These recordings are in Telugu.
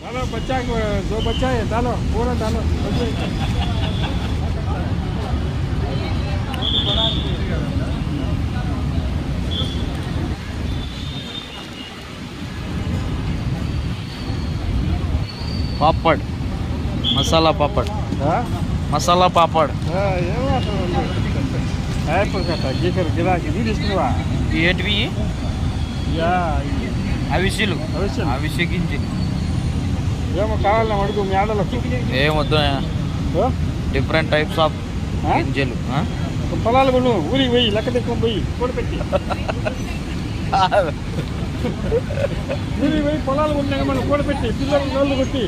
डालो बच्चा को, दो बच्चा है डालो पूरा डालो। పాపడ్ మసాలా పాపడ్ మసాలా పాపడ్ గిరాకీ తీసుకున్నావా ఏంటివి అవిసెలు అవిసె గింజలు ఏమో కావాలన్నా అడుగు మీ ఆడలకు ఏమొద్దు డిఫరెంట్ టైప్స్ ఆఫ్ గింజలు పొలాలు కొను ఊరికి పోయి లెక్క తెచ్చుకొని పోయి కూడపెట్టి ఊరికి పోయి పొలాలు కొన్నాక మనం కూడపెట్టి పిల్లలు నోళ్ళు కొట్టి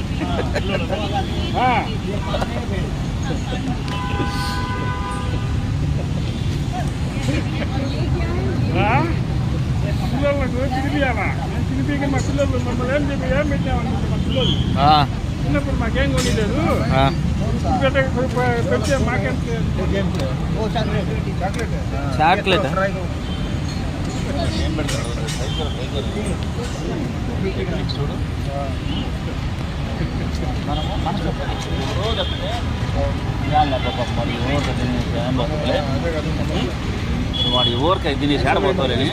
పిల్లలకు తినిపియాలా నేను తినిపిక మా పిల్లలు మమ్మల్ని ఏం చెప్పి ఏం పెట్టామని మా పిల్లలు చిన్నప్పుడు మాకేం కొనిలేదు పెడితే మాకేం చాక్లెట్ ఏం పెడతారు వాడు ఎవరికి తినేసి ఆడబోతారని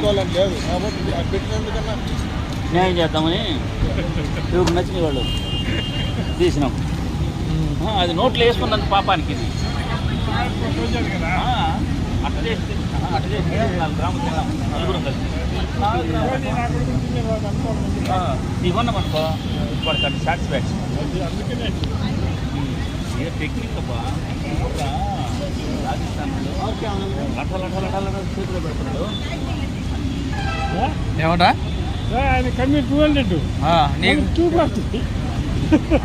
న్యాయం చేద్దామని ఎవరు నచ్చిన వాళ్ళు తీసినాం. అది నోట్లో వేసుకున్నది పాపానికి ఇది అట్లా చేస్తే 4 గ్రాములు తిన్నాం నలుగురం కలిసి. ఇవ్వన్నామనుకో వాడికి అంటే సాటిస్ఫాక్షన్. ఏ టెక్నిక్ అబ్బా రాజస్థాన్లో చేతిలో పెడుతున్నాడు. ఏమంటా ఆయన కమ్మి 200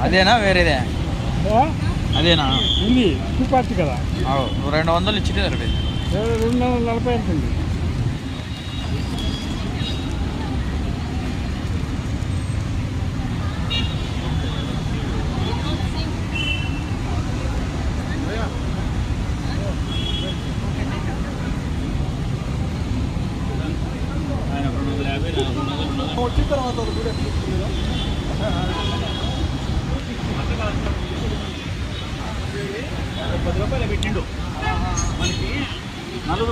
అదేనా వేరేదే అదేనా ఉంది 2 పార్టీ కదా 200 ఇచ్చింది 240 అవుతుంది. వచ్చిన తర్వాత ₹10 పెట్టిండు మనకి 4